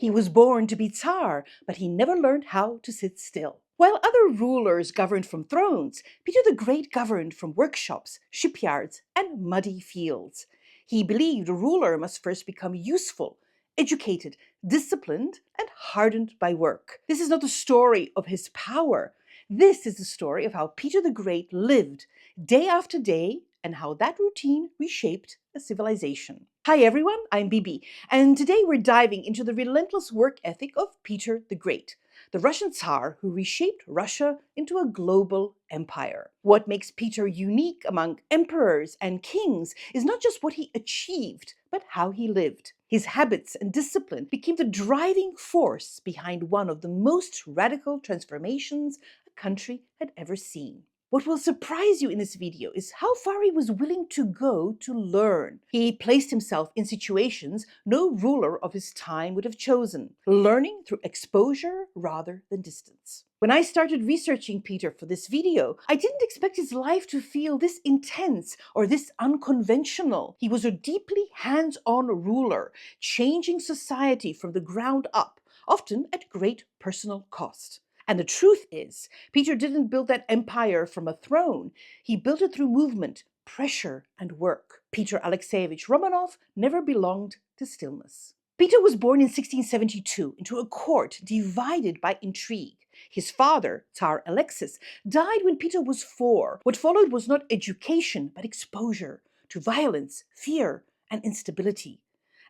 He was born to be Tsar, but he never learned how to sit still. While other rulers governed from thrones, Peter the Great governed from workshops, shipyards, and muddy fields. He believed a ruler must first become useful, educated, disciplined, and hardened by work. This is not the story of his power. This is the story of how Peter the Great lived day after day and how that routine reshaped a civilization. Hi everyone, I'm Bibi, and today we're diving into the relentless work ethic of Peter the Great, the Russian Tsar who reshaped Russia into a global empire. What makes Peter unique among emperors and kings is not just what he achieved, but how he lived. His habits and discipline became the driving force behind one of the most radical transformations a country had ever seen. What will surprise you in this video is how far he was willing to go to learn. He placed himself in situations no ruler of his time would have chosen, learning through exposure rather than distance. When I started researching Peter for this video, I didn't expect his life to feel this intense or this unconventional. He was a deeply hands-on ruler, changing society from the ground up, often at great personal cost. And the truth is, Peter didn't build that empire from a throne. He built it through movement, pressure, and work. Peter Alexeyevich Romanov never belonged to stillness. Peter was born in 1672 into a court divided by intrigue. His father, Tsar Alexis, died when Peter was 4. What followed was not education, but exposure to violence, fear, and instability.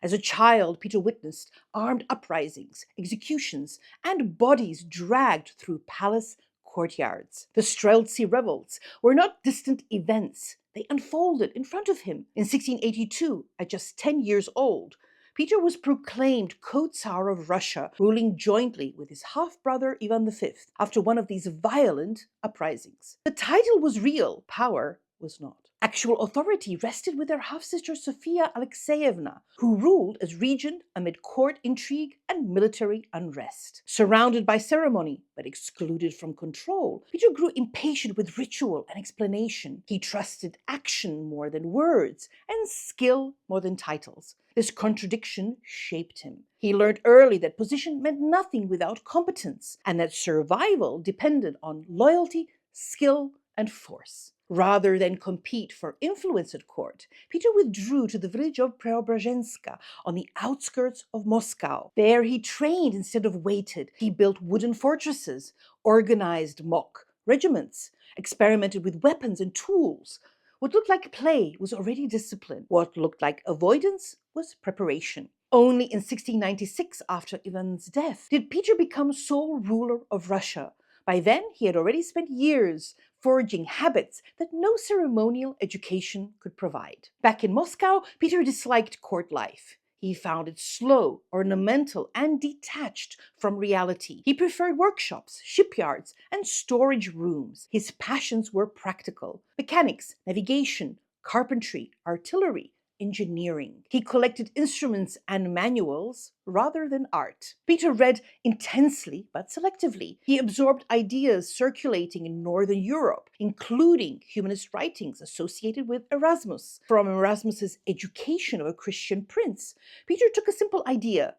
As a child, Peter witnessed armed uprisings, executions, and bodies dragged through palace courtyards. The Streltsy rebels were not distant events. They unfolded in front of him. In 1682, at just 10 years old, Peter was proclaimed co-Tsar of Russia, ruling jointly with his half-brother Ivan V after one of these violent uprisings. The title was real, power was not. Actual authority rested with their half-sister Sofia Alexeyevna, who ruled as regent amid court intrigue and military unrest. Surrounded by ceremony, but excluded from control, Peter grew impatient with ritual and explanation. He trusted action more than words, and skill more than titles. This contradiction shaped him. He learned early that position meant nothing without competence, and that survival depended on loyalty, skill, and force. Rather than compete for influence at court, Peter withdrew to the village of Preobrazhenska on the outskirts of Moscow. There he trained instead of waited. He built wooden fortresses, organized mock regiments, experimented with weapons and tools. What looked like play was already discipline. What looked like avoidance was preparation. Only in 1696, after Ivan's death, did Peter become sole ruler of Russia. By then, he had already spent years forging habits that no ceremonial education could provide. Back in Moscow, Peter disliked court life. He found it slow, ornamental, and detached from reality. He preferred workshops, shipyards, and storage rooms. His passions were practical: mechanics, navigation, carpentry, artillery, engineering. He collected instruments and manuals rather than art. Peter read intensely but selectively. He absorbed ideas circulating in Northern Europe, including humanist writings associated with Erasmus. From Erasmus's Education of a Christian Prince, Peter took a simple idea: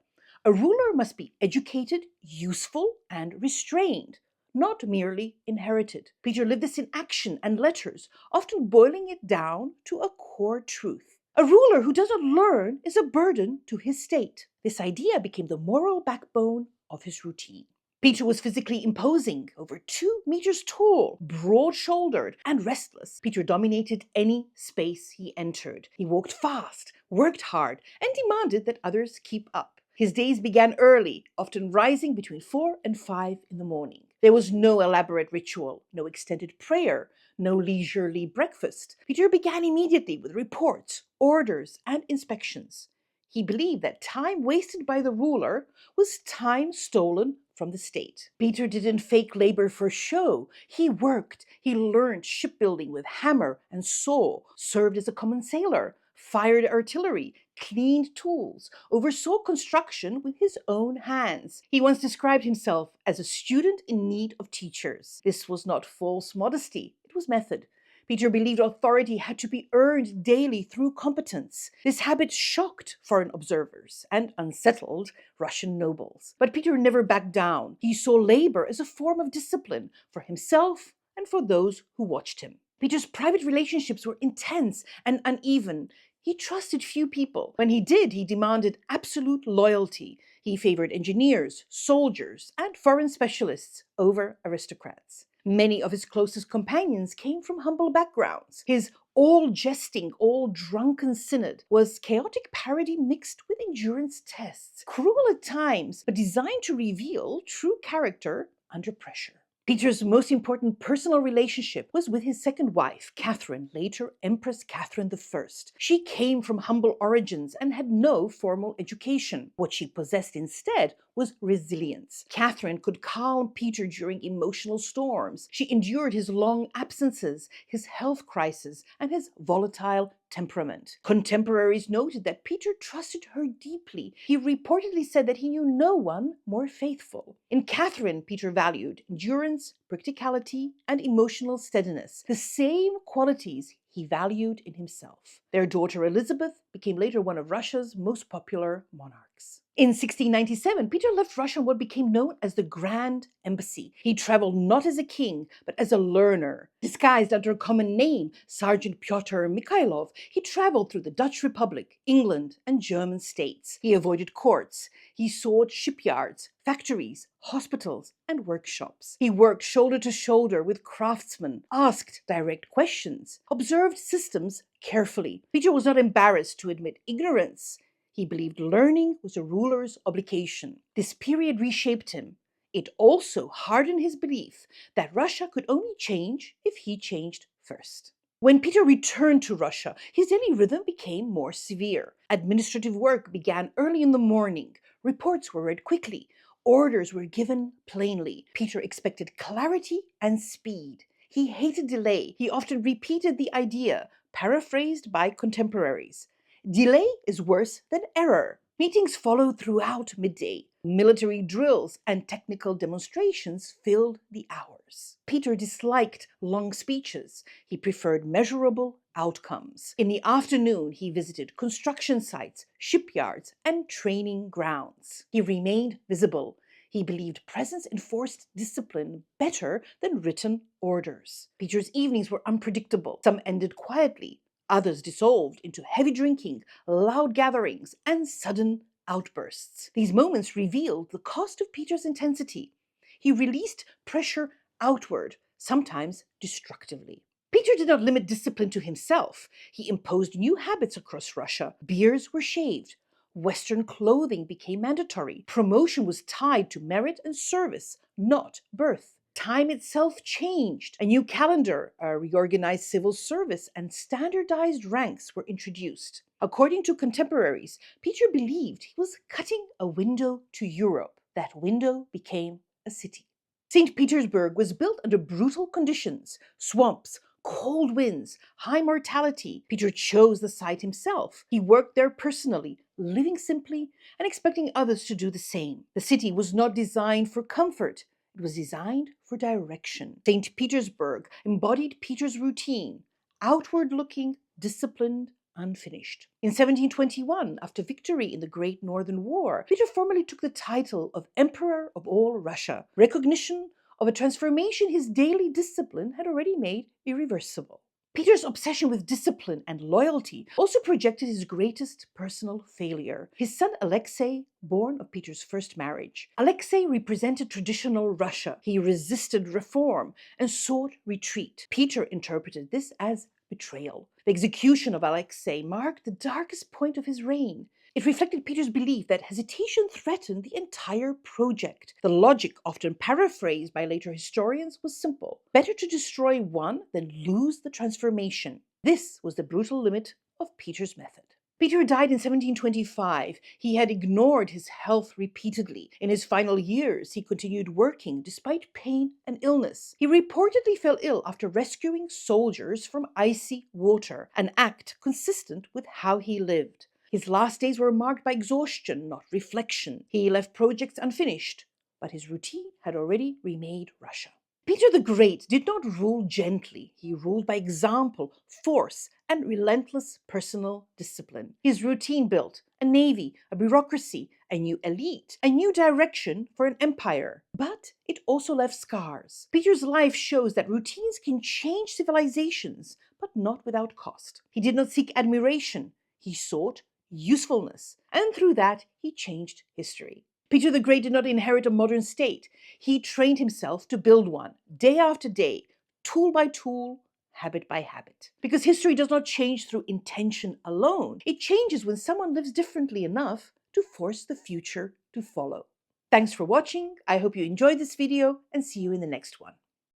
a ruler must be educated, useful, and restrained, not merely inherited. Peter lived this in action and letters, often boiling it down to a core truth. A ruler who doesn't learn is a burden to his state. This idea became the moral backbone of his routine. Peter was physically imposing, over 2 meters tall, broad-shouldered, and restless. Peter dominated any space he entered. He walked fast, worked hard, and demanded that others keep up. His days began early, often rising between 4 and 5 in the morning. There was no elaborate ritual, no extended prayer, no leisurely breakfast. Peter began immediately with reports, orders, and inspections. He believed that time wasted by the ruler was time stolen from the state. Peter didn't fake labor for show. He worked. He learned shipbuilding with hammer and saw, served as a common sailor, fired artillery, cleaned tools, oversaw construction with his own hands. He once described himself as a student in need of teachers. This was not false modesty, it was method. Peter believed authority had to be earned daily through competence. This habit shocked foreign observers and unsettled Russian nobles. But Peter never backed down. He saw labor as a form of discipline for himself and for those who watched him. Peter's private relationships were intense and uneven. He trusted few people. When he did, he demanded absolute loyalty. He favored engineers, soldiers, and foreign specialists over aristocrats. Many of his closest companions came from humble backgrounds. His all jesting, all drunken synod was chaotic parody mixed with endurance tests, cruel at times, but designed to reveal true character under pressure. Peter's most important personal relationship was with his second wife, Catherine, later Empress Catherine I. She came from humble origins and had no formal education. What she possessed instead was resilience. Catherine could calm Peter during emotional storms. She endured his long absences, his health crisis, and his volatile temperament. Contemporaries noted that Peter trusted her deeply. He reportedly said that he knew no one more faithful. In Catherine, Peter valued endurance, practicality, and emotional steadiness, the same qualities he valued in himself. Their daughter Elizabeth became later one of Russia's most popular monarchs. In 1697, Peter left Russia on what became known as the Grand Embassy. He traveled not as a king, but as a learner. Disguised under a common name, Sergeant Pyotr Mikhailov, he traveled through the Dutch Republic, England, and German states. He avoided courts. He sought shipyards, factories, hospitals, and workshops. He worked shoulder to shoulder with craftsmen, asked direct questions, observed systems carefully. Peter was not embarrassed to admit ignorance. He believed learning was a ruler's obligation. This period reshaped him. It also hardened his belief that Russia could only change if he changed first. When Peter returned to Russia, his daily rhythm became more severe. Administrative work began early in the morning. Reports were read quickly. Orders were given plainly. Peter expected clarity and speed. He hated delay. He often repeated the idea, paraphrased by contemporaries. Delay is worse than error. Meetings followed throughout midday. Military drills and technical demonstrations filled the hours. Peter disliked long speeches. He preferred measurable outcomes. In the afternoon, he visited construction sites, shipyards, and training grounds. He remained visible. He believed presence enforced discipline better than written orders. Peter's evenings were unpredictable. Some ended quietly. Others dissolved into heavy drinking, loud gatherings, and sudden outbursts. These moments revealed the cost of Peter's intensity. He released pressure outward, sometimes destructively. Peter did not limit discipline to himself. He imposed new habits across Russia. Beards were shaved. Western clothing became mandatory. Promotion was tied to merit and service, not birth. Time itself changed. A new calendar, a reorganized civil service, and standardized ranks were introduced. According to contemporaries, Peter believed he was cutting a window to Europe. That window became a city. St. Petersburg was built under brutal conditions: swamps, cold winds, high mortality. Peter chose the site himself. He worked there personally, living simply and expecting others to do the same. The city was not designed for comfort. It was designed for direction. St. Petersburg embodied Peter's routine: outward-looking, disciplined, unfinished. In 1721, after victory in the Great Northern War, Peter formally took the title of Emperor of all Russia, recognition of a transformation his daily discipline had already made irreversible. Peter's obsession with discipline and loyalty also projected his greatest personal failure: his son Alexei, born of Peter's first marriage. Alexei represented traditional Russia. He resisted reform and sought retreat. Peter interpreted this as betrayal. The execution of Alexei marked the darkest point of his reign. It reflected Peter's belief that hesitation threatened the entire project. The logic, often paraphrased by later historians, was simple: better to destroy one than lose the transformation. This was the brutal limit of Peter's method. Peter died in 1725. He had ignored his health repeatedly. In his final years, he continued working despite pain and illness. He reportedly fell ill after rescuing soldiers from icy water, an act consistent with how he lived. His last days were marked by exhaustion, not reflection. He left projects unfinished, but his routine had already remade Russia. Peter the Great did not rule gently. He ruled by example, force, and relentless personal discipline. His routine built a navy, a bureaucracy, a new elite, a new direction for an empire. But it also left scars. Peter's life shows that routines can change civilizations, but not without cost. He did not seek admiration. He sought usefulness, and through that, he changed history. Peter the Great did not inherit a modern state. He trained himself to build one, day after day, tool by tool, habit by habit. Because history does not change through intention alone. It changes when someone lives differently enough to force the future to follow. Thanks for watching. I hope you enjoyed this video and see you in the next one.